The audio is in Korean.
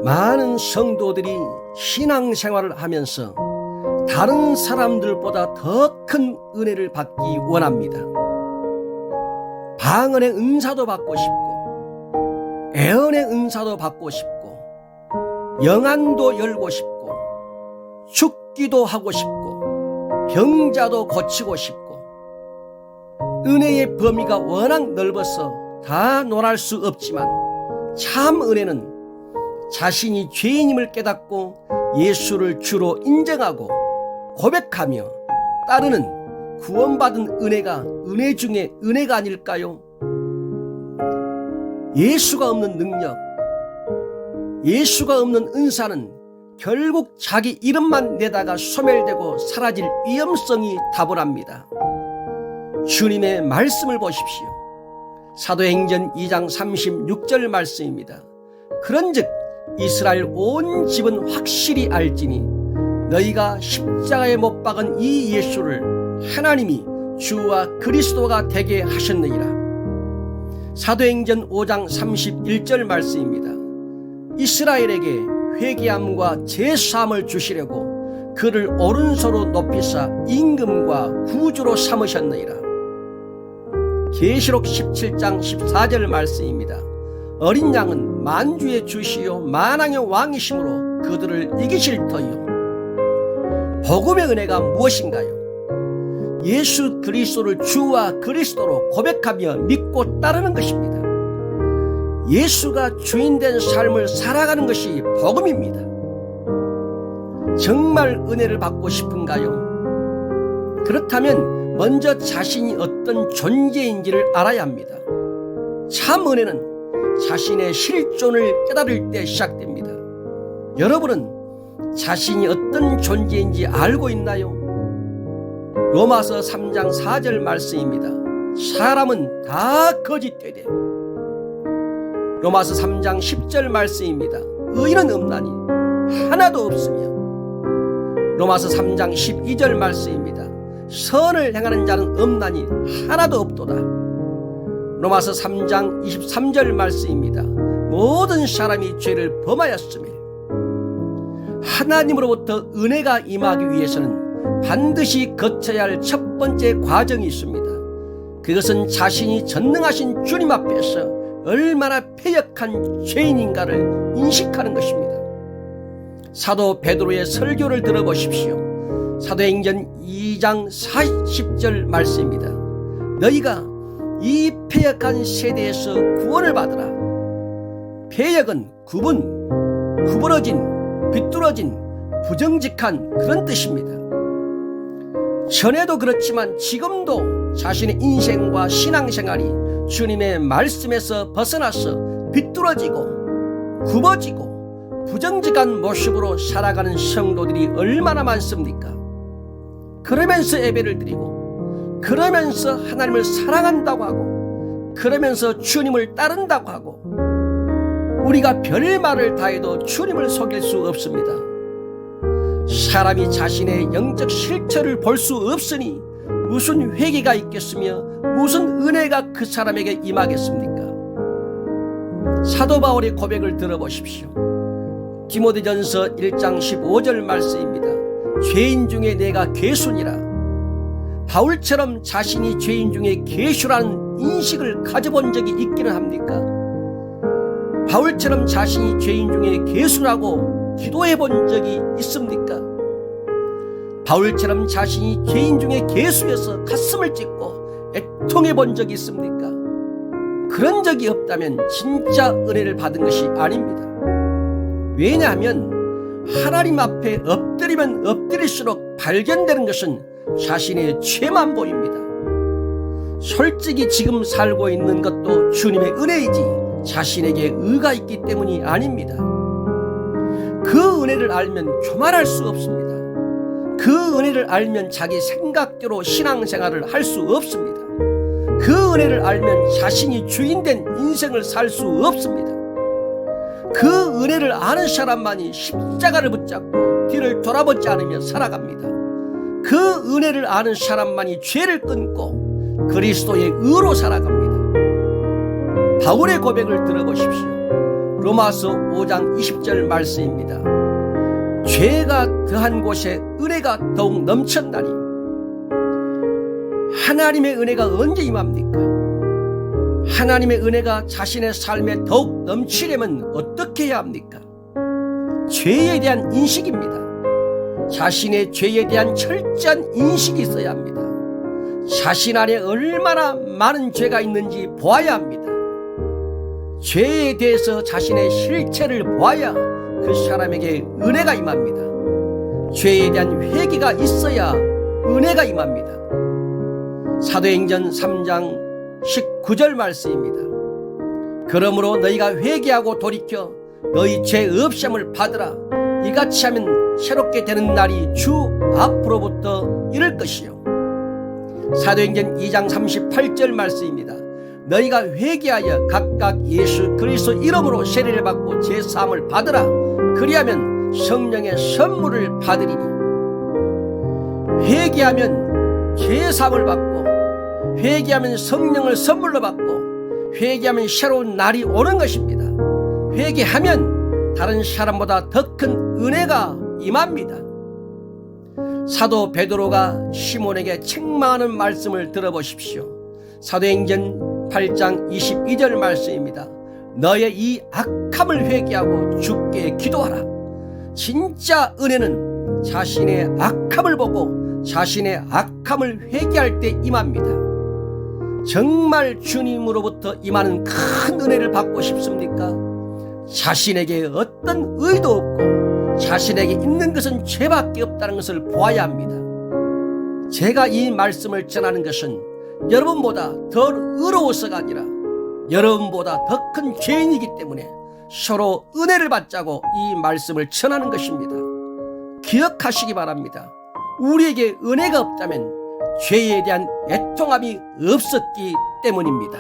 많은 성도들이 신앙생활을 하면서 다른 사람들보다 더 큰 은혜를 받기 원합니다. 방언의 은사도 받고 싶고, 애언의 은사도 받고 싶고, 영안도 열고 싶고, 죽기도 하고 싶고, 병자도 고치고 싶고, 은혜의 범위가 워낙 넓어서 다 논할 수 없지만, 참 은혜는 자신이 죄인임을 깨닫고 예수를 주로 인정하고 고백하며 따르는 구원받은 은혜가 은혜 중에 은혜가 아닐까요? 예수가 없는 능력, 예수가 없는 은사는 결국 자기 이름만 내다가 소멸되고 사라질 위험성이 다분합니다. 주님의 말씀을 보십시오. 사도행전 2장 36절 말씀입니다. 그런즉 이스라엘 온 집은 확실히 알지니 너희가 십자가에 못 박은 이 예수를 하나님이 주와 그리스도가 되게 하셨느니라. 사도행전 5장 31절 말씀입니다. 이스라엘에게 회개함과 제사함을 주시려고 그를 오른손으로 높이사 임금과 구주로 삼으셨느니라. 계시록 17장 14절 말씀입니다. 어린 양은 만주의 주시요 만왕의 왕이심으로 그들을 이기실 터이요. 복음의 은혜가 무엇인가요? 예수 그리스도를 주와 그리스도로 고백하며 믿고 따르는 것입니다. 예수가 주인된 삶을 살아가는 것이 복음입니다. 정말 은혜를 받고 싶은가요? 그렇다면 먼저 자신이 어떤 존재인지를 알아야 합니다. 참 은혜는 자신의 실존을 깨달을 때 시작됩니다. 여러분은 자신이 어떤 존재인지 알고 있나요? 로마서 3장 4절 말씀입니다. 사람은 다 거짓되되. 로마서 3장 10절 말씀입니다. 의인은 없나니 하나도 없으며. 로마서 3장 12절 말씀입니다. 선을 행하는 자는 없나니 하나도 없도다. 로마서 3장 23절 말씀입니다. 모든 사람이 죄를 범하였으며. 하나님으로부터 은혜가 임하기 위해서는 반드시 거쳐야 할 첫 번째 과정이 있습니다. 그것은 자신이 전능하신 주님 앞에서 얼마나 패역한 죄인인가를 인식하는 것입니다. 사도 베드로의 설교를 들어보십시오. 사도행전 2장 40절 말씀입니다. 너희가 이 패역한 세대에서 구원을 받으라. 패역은 구부러진, 비뚤어진, 부정직한 그런 뜻입니다. 전에도 그렇지만 지금도 자신의 인생과 신앙생활이 주님의 말씀에서 벗어나서 비뚤어지고 굽어지고 부정직한 모습으로 살아가는 성도들이 얼마나 많습니까? 그러면서 예배를 드리고, 그러면서 하나님을 사랑한다고 하고, 그러면서 주님을 따른다고 하고, 우리가 별말을 다해도 주님을 속일 수 없습니다. 사람이 자신의 영적 실체를 볼 수 없으니 무슨 회개가 있겠으며 무슨 은혜가 그 사람에게 임하겠습니까? 사도 바울의 고백을 들어보십시오. 디모데전서 1장 15절 말씀입니다. 죄인 중에 내가 괴수니라. 바울처럼 자신이 죄인 중에 괴수라는 인식을 가져본 적이 있기는 합니까? 바울처럼 자신이 죄인 중에 괴수라고 기도해 본 적이 있습니까? 바울처럼 자신이 죄인 중에 괴수여서 가슴을 찢고 애통해 본 적이 있습니까? 그런 적이 없다면 진짜 은혜를 받은 것이 아닙니다. 왜냐하면 하나님 앞에 엎드리면 엎드릴수록 발견되는 것은 자신의 죄만 보입니다. 솔직히 지금 살고 있는 것도 주님의 은혜이지 자신에게 의가 있기 때문이 아닙니다. 그 은혜를 알면 교만할 수 없습니다. 그 은혜를 알면 자기 생각대로 신앙생활을 할 수 없습니다. 그 은혜를 알면 자신이 주인된 인생을 살 수 없습니다. 그 은혜를 아는 사람만이 십자가를 붙잡고 뒤를 돌아보지 않으며 살아갑니다. 그 은혜를 아는 사람만이 죄를 끊고 그리스도의 의로 살아갑니다. 바울의 고백을 들어보십시오. 로마서 5장 20절 말씀입니다. 죄가 더한 곳에 은혜가 더욱 넘쳤나니. 하나님의 은혜가 언제 임합니까? 하나님의 은혜가 자신의 삶에 더욱 넘치려면 어떻게 해야 합니까? 죄에 대한 인식입니다. 자신의 죄에 대한 철저한 인식이 있어야 합니다. 자신 안에 얼마나 많은 죄가 있는지 보아야 합니다. 죄에 대해서 자신의 실체를 보아야 그 사람에게 은혜가 임합니다. 죄에 대한 회개가 있어야 은혜가 임합니다. 사도행전 3장 19절 말씀입니다. 그러므로 너희가 회개하고 돌이켜 너희 죄 없음을 받으라. 이같이 하면 새롭게 되는 날이 주 앞으로부터 이를 것이요. 사도행전 2장 38절 말씀입니다. 너희가 회개하여 각각 예수 그리스도 이름으로 세례를 받고 제사함을 받으라. 그리하면 성령의 선물을 받으리니. 회개하면 제사함을 받고, 회개하면 성령을 선물로 받고, 회개하면 새로운 날이 오는 것입니다. 회개하면 다른 사람보다 더 큰 은혜가 임합니다. 사도 베드로가 시몬에게 책망하는 말씀을 들어보십시오. 사도행전 8장 22절 말씀입니다. 너의 이 악함을 회개하고 주께 기도하라. 진짜 은혜는 자신의 악함을 보고 자신의 악함을 회개할 때 임합니다. 정말 주님으로부터 임하는 큰 은혜를 받고 싶습니까? 자신에게 어떤 의도 없고 자신에게 있는 것은 죄밖에 없다는 것을 보아야 합니다. 제가 이 말씀을 전하는 것은 여러분보다 더 의로워서가 아니라 여러분보다 더 큰 죄인이기 때문에 서로 은혜를 받자고 이 말씀을 전하는 것입니다. 기억하시기 바랍니다. 우리에게 은혜가 없다면 죄에 대한 애통함이 없었기 때문입니다.